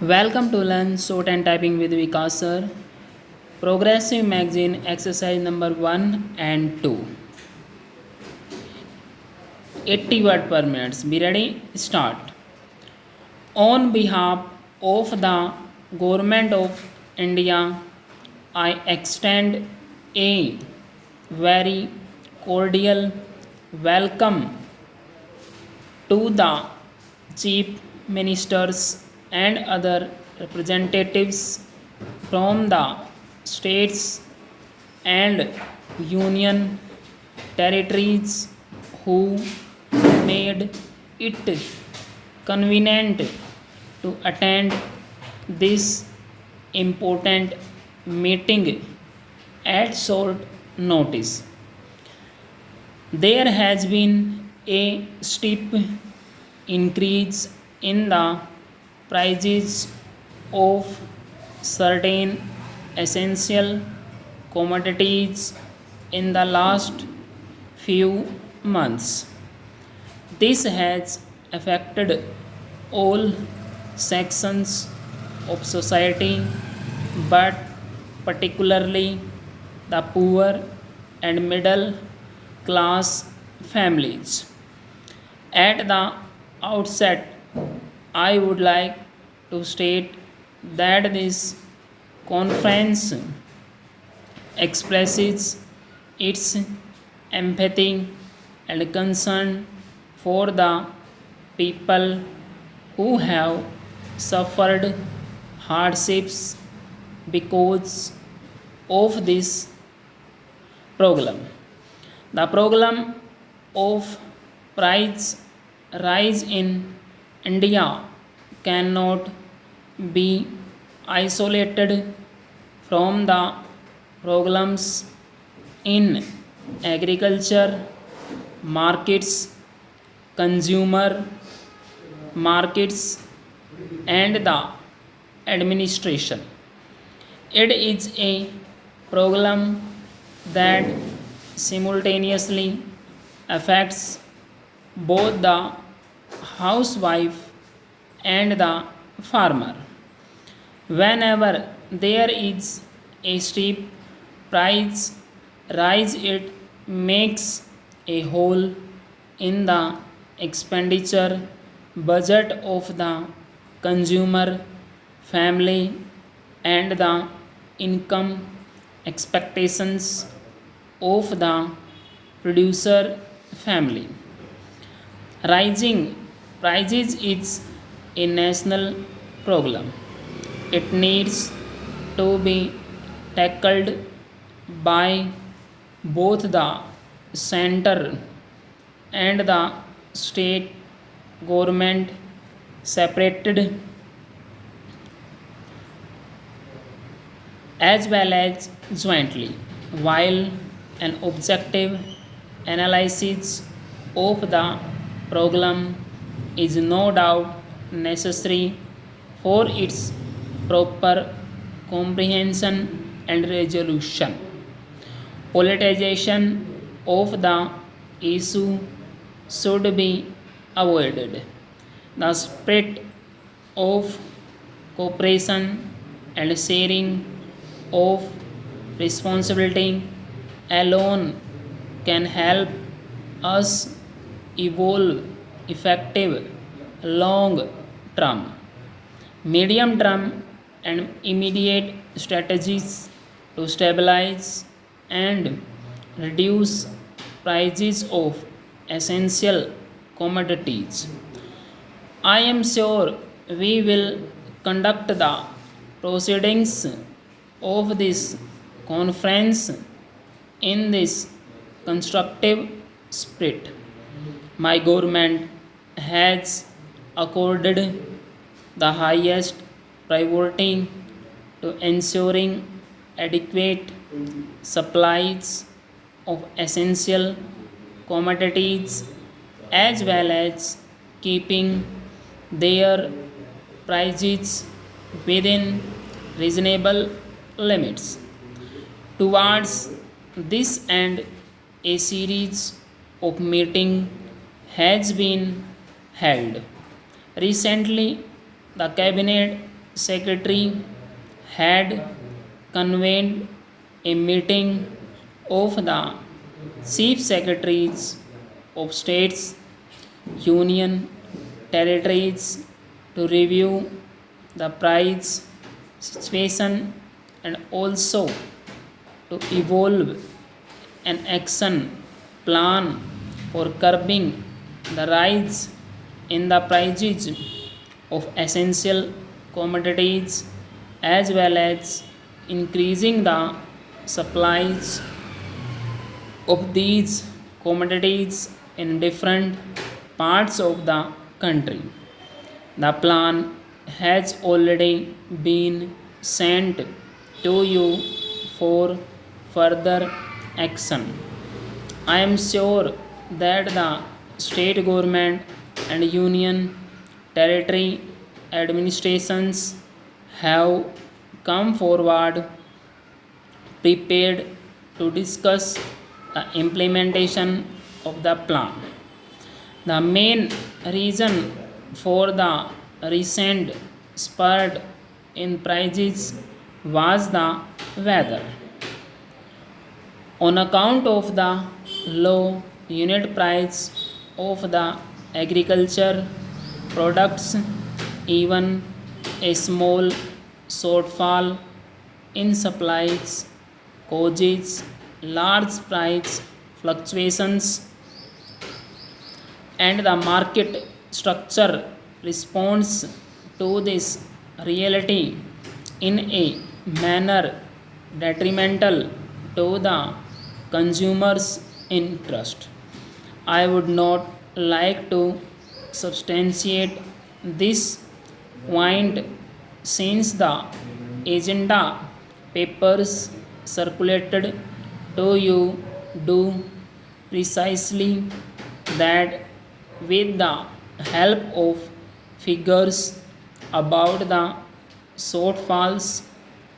Welcome to Learn Short and Typing with Vikas sir. Progressive Magazine exercise number 1 and 2. 80 word per minute. Be ready? Start. On behalf of the Government of India, I extend a very cordial welcome to the chief ministers and other representatives from the states and union territories who made it convenient to attend this important meeting at short notice. There has been a steep increase in the prices of certain essential commodities in the last few months. This has affected all sections of society, but particularly the poor and middle class families. At the outset, I would like to state that this conference expresses its empathy and concern for the people who have suffered hardships because of this problem. The problem of price rise in India cannot be isolated from the problems in agriculture markets, consumer markets, and the administration. It is a problem that simultaneously affects both the housewife and the farmer. Whenever there is a steep price rise, it makes a hole in the expenditure budget of the consumer family and the income expectations of the producer family. Rising prices is a national problem. It needs to be tackled by both the center and the state government separated as well as jointly. While an objective analysis of the problem is no doubt necessary for its proper comprehension and resolution. Politicization of the issue should be avoided. The spirit of cooperation and sharing of responsibility alone can help us evolve effective long term, medium term, and immediate strategies to stabilize and reduce prices of essential commodities. I am sure we will conduct the proceedings of this conference in this constructive spirit. My government has accorded the highest priority to ensuring adequate supplies of essential commodities as well as keeping their prices within reasonable limits. Towards this end, a series of meetings has been held. Recently, the Cabinet secretary had convened a meeting of the chief secretaries of states, union, territories to review the price situation and also to evolve an action plan for curbing the rise in the prices of essential commodities as well as increasing the supplies of these commodities in different parts of the country. The plan has already been sent to you for further action. I am sure that the state government and union territory administrations have come forward prepared to discuss the implementation of the plan. The main reason for the recent spurt in prices was the weather. On account of the low unit price of the agriculture products, even a small shortfall in supplies causes large price fluctuations, and the market structure responds to this reality in a manner detrimental to the consumer's interest. I would not like to substantiate this point since the agenda papers circulated to you do precisely that with the help of figures about the shortfalls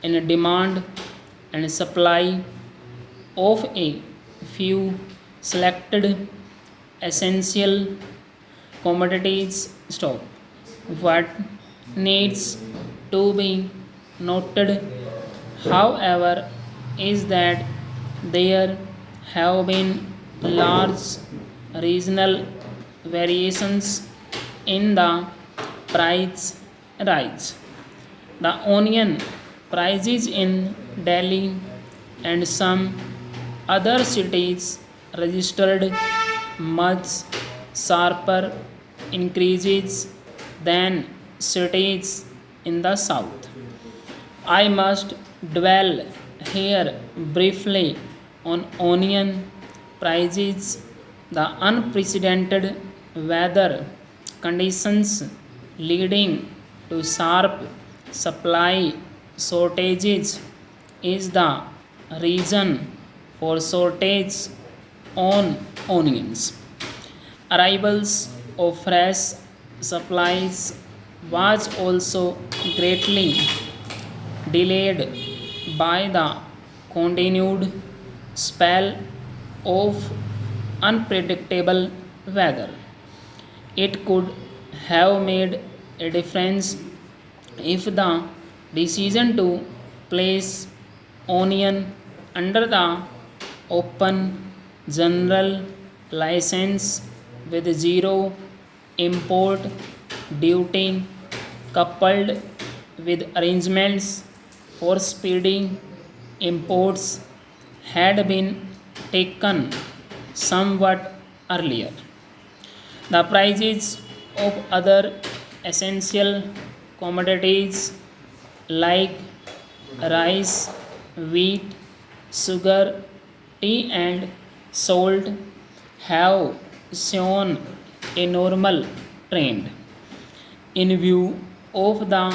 in demand and supply of a few selected essential commodities stock. What needs to be noted, however, is that there have been large regional variations in the price rise. The onion prices in Delhi and some other cities registered much sharper increases than cities in the south. I must dwell here briefly on onion prices. The unprecedented weather conditions leading to sharp supply shortages is the reason for shortage on onions. Arrivals of fresh supplies was also greatly delayed by the continued spell of unpredictable weather. It could have made a difference if the decision to place onion under the open general license with zero import duty coupled with arrangements for speeding imports had been taken somewhat earlier. The prices of other essential commodities like rice, wheat, sugar, tea, and salt have shown a normal trend. In view of the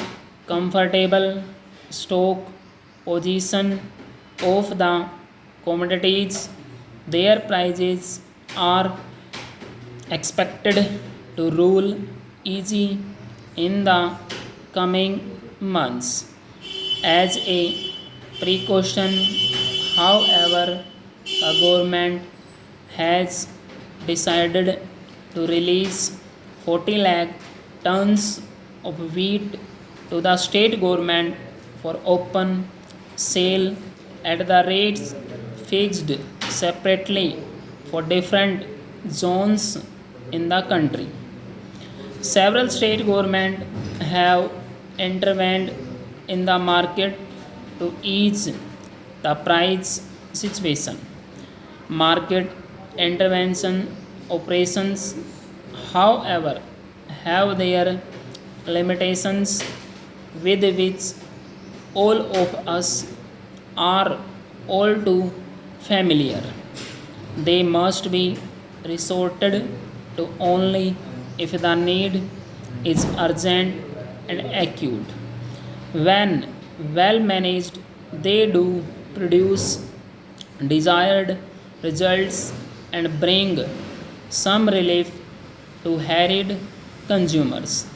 comfortable stock position of the commodities, their prices are expected to rule easy in the coming months. As a precaution, however, the government has decided to release 40 lakh tons of wheat to the state government for open sale at the rates fixed separately for different zones in the country. Several state governments have intervened in the market to ease the price situation. Market intervention operations, however, have their limitations with which all of us are all too familiar. They must be resorted to only if the need is urgent and acute. When well managed, they do produce desired results and bring some relief to harried consumers.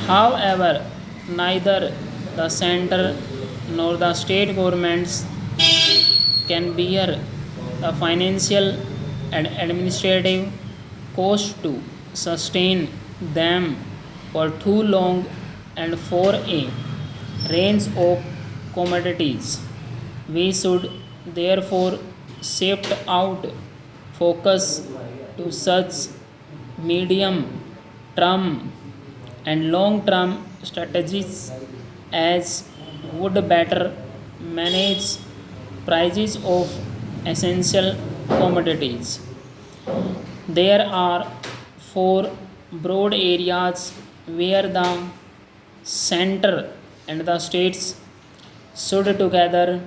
However, neither the center nor the state governments can bear the financial and administrative cost to sustain them for too long and for a range of commodities. We should therefore shift out focus to such medium term and long term strategies as would better manage prices of essential commodities. There are four broad areas where the center and the states should together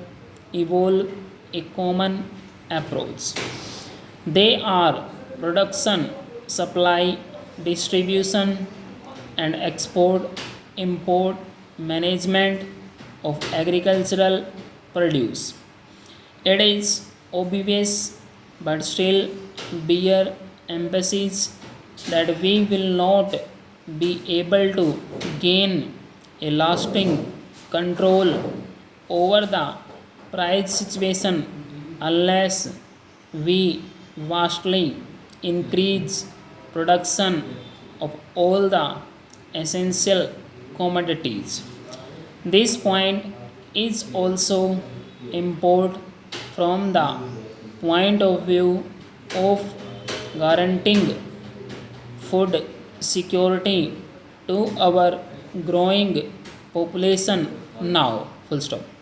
evolve a common approach. They are production, supply, distribution, and export import management of agricultural produce. It is obvious but still bear emphasis that we will not be able to gain a lasting control over the price situation unless we vastly increase production of all the essential commodities. This point is also important from the point of view of guaranteeing food security to our growing population now. Full stop.